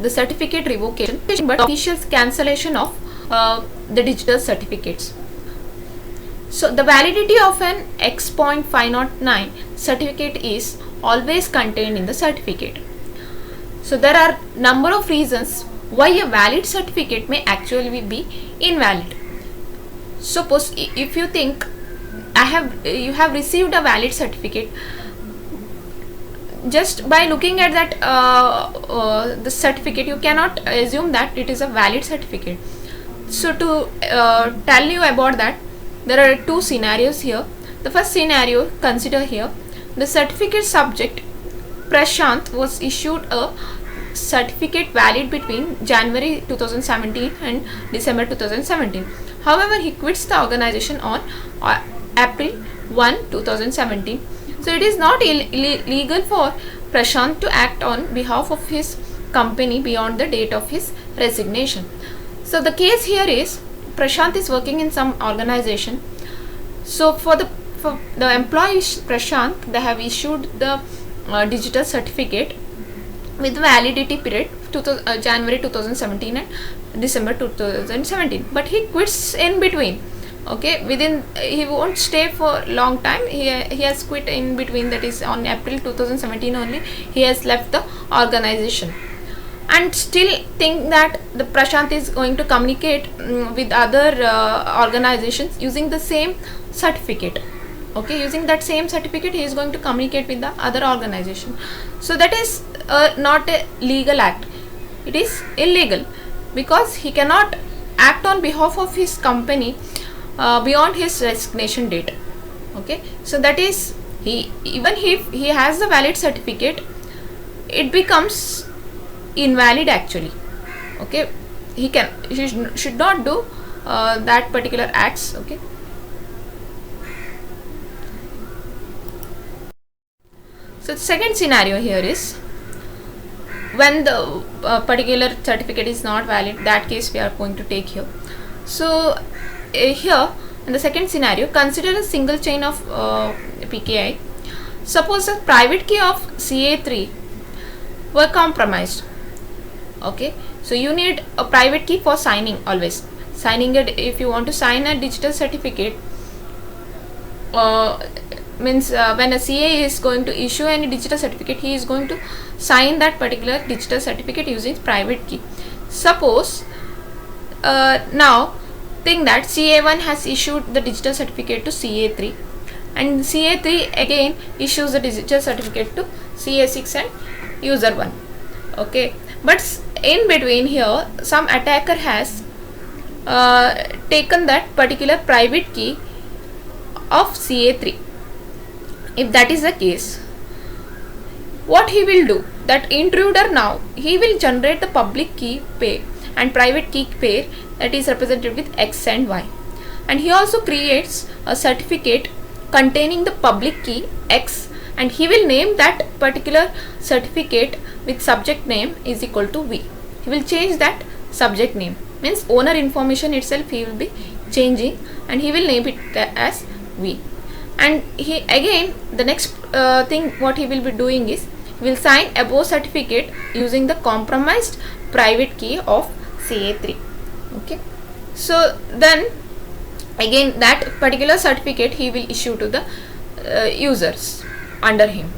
the certificate revocation, but official cancellation of the digital certificates. So the validity of an X.509 certificate is always contained in the certificate. So there are number of reasons why a valid certificate may actually be invalid. Suppose if you think you have received a valid certificate, just by looking at that the certificate, you cannot assume that it is a valid certificate. So to tell you about that, there are two scenarios here. The first scenario, consider here, the certificate subject Prashant was issued a certificate valid between January 2017 and December 2017. However, he quits the organization on April 1, 2017. So it is not illegal for Prashant to act on behalf of his company beyond the date of his resignation. So the case here is Prashant is working in some organization. So for the employee Prashant, they have issued the digital certificate with validity period January 2017 and December 2017. But he quits in between. Okay, he won't stay for long time. He has quit in between, that is on April 2017 only he has left the organization, and still think that the Prashant is going to communicate with other organizations using the same certificate. Okay, using that same certificate he is going to communicate with the other organization. So that is not a legal act. It is illegal because he cannot act on behalf of his company beyond his resignation date. Okay, so that is, even if he has the valid certificate, it becomes invalid actually. Okay, he should not do that particular acts. Okay, so the second scenario here is when the particular certificate is not valid. That case we are going to take here. So here in the second scenario, consider a single chain of PKI. Suppose a private key of CA3 were compromised. Okay, so you need a private key for signing, always signing it. If you want to sign a digital certificate, means when a CA is going to issue any digital certificate, he is going to sign that particular digital certificate using private key. Suppose now think that CA1 has issued the digital certificate to CA3, and CA3 again issues the digital certificate to CA6 and user 1. Okay, but in between here some attacker has taken that particular private key of CA3. If that is the case, what he will do, that intruder now he will generate the public key pair and private key pair that is represented with X and Y, and he also creates a certificate containing the public key X, and he will name that particular certificate with subject name is equal to V. He will change that subject name, means owner information itself he will be changing, and he will name it as V. And he again, the next thing what he will be doing is, he will sign above certificate using the compromised private key of CA3. Okay, so then again that particular certificate he will issue to the users under him.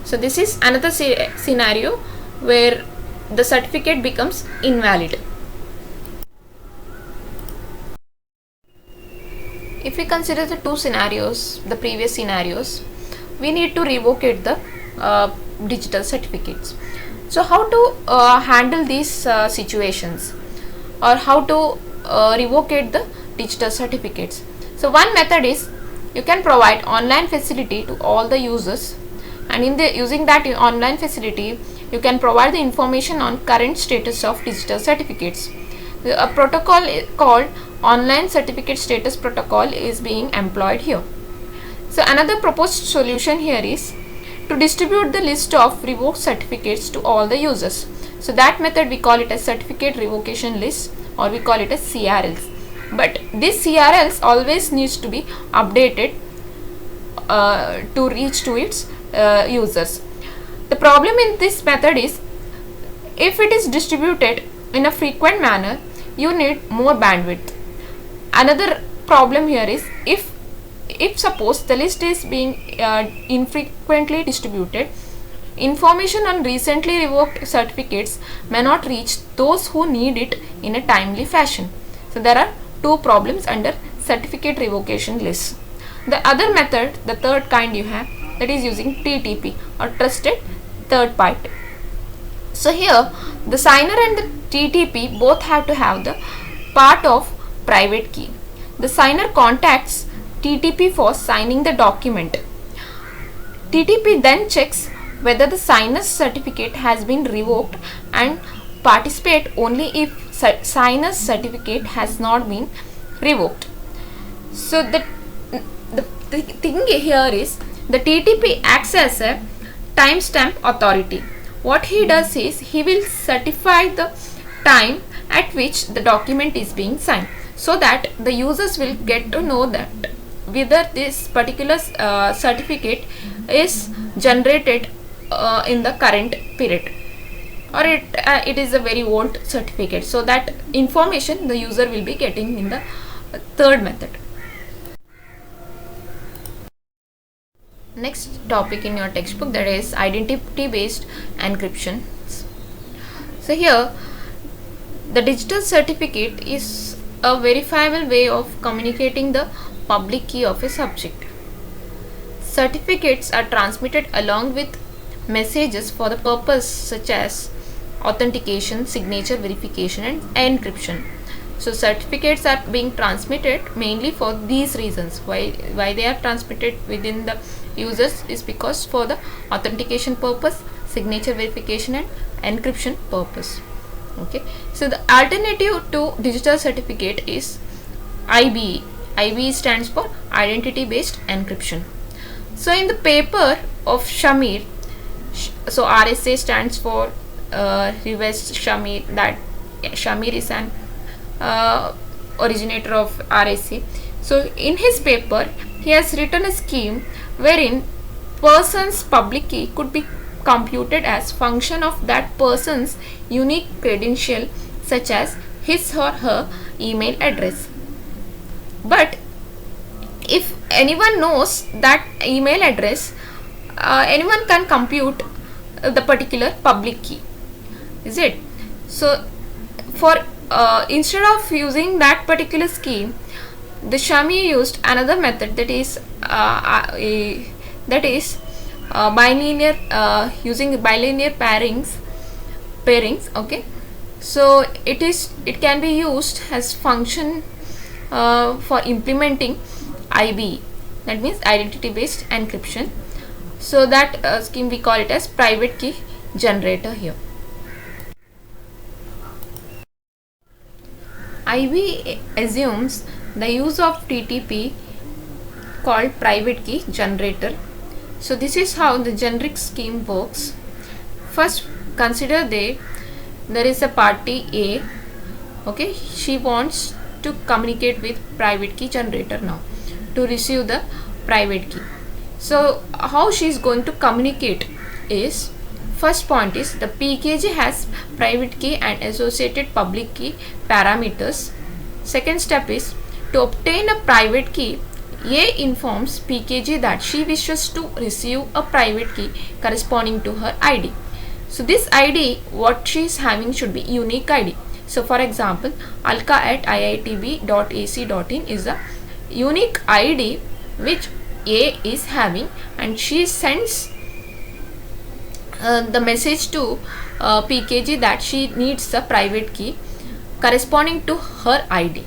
So this is another scenario where the certificate becomes invalid. If we consider the two scenarios, the previous scenarios, we need to revocate the digital certificates. So how to handle these situations, or how to revocate the digital certificates? So one method is, you can provide online facility to all the users, and using that online facility you can provide the information on current status of digital certificates. A protocol called online certificate status protocol is being employed here. So another proposed solution here is to distribute the list of revoked certificates to all the users. So that method we call it as certificate revocation list, or we call it as CRLs. But this CRLs always needs to be updated to reach to its users. The problem in this method is, If it is distributed in a frequent manner, you need more bandwidth. Another problem here is if suppose the list is being infrequently distributed, information on recently revoked certificates may not reach those who need it in a timely fashion. So there are two problems under certificate revocation lists. The other method, the third kind you have, that is using TTP or trusted third party. So here the signer and the TTP both have to have the part of private key. The signer contacts TTP for signing the document. TTP then checks whether the signer's certificate has been revoked and participate only if signer's certificate has not been revoked. So the thing here is the TTP acts as a timestamp authority. What he does is he will certify the time at which the document is being signed, so that the users will get to know that whether this particular certificate is generated in the current period or it is a very old certificate. So that information the user will be getting in the third method. Next topic in your textbook, that is identity based encryption. So here the digital certificate is a verifiable way of communicating the public key of a subject. Certificates are transmitted along with messages for the purpose such as authentication, signature verification and encryption. So certificates are being transmitted mainly for these reasons. Why they are transmitted within the users is because for the authentication purpose, signature verification and encryption purpose. Okay, so the alternative to digital certificate is IBE. IBE stands for identity based encryption. So in the paper of Shamir, so RSA stands for Reves Shamir, that Shamir is an originator of RSA. So in his paper he has written a scheme wherein person's public key could be computed as function of that person's unique credential, such as his or her email address. But if anyone knows that email address, anyone can compute the particular public key, is it? So for instead of using that particular scheme, the Shami used another method, that is bilinear, using bilinear pairings. Okay, so it can be used as function for implementing IBE, that means identity based encryption. So that scheme we call it as private key generator here. IBE assumes the use of TTP called private key generator. So this is how the generic scheme works. First, consider there is a party A. Okay, she wants to communicate with private key generator now to receive the private key. So how she is going to communicate is, first point is the PKG has private key and associated public key parameters. Second step is to obtain a private key, A informs PKG that she wishes to receive a private key corresponding to her ID. So this ID, what she is having should be unique ID. So for example, alka@iitb.ac.in is a unique ID which A is having, and she sends the message to PKG that she needs a private key corresponding to her ID.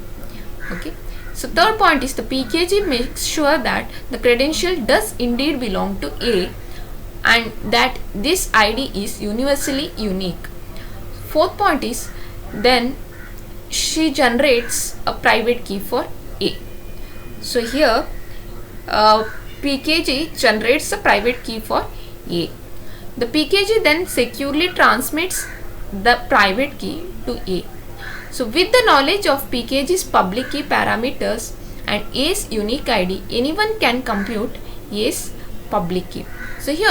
Okay. So third point is the PKG makes sure that the credential does indeed belong to A and that this ID is universally unique. Fourth point is then she generates a private key for A. So here PKG generates a private key for A. The PKG then securely transmits the private key to A. So with the knowledge of PKG's public key parameters and A's unique ID, anyone can compute A's public key. So here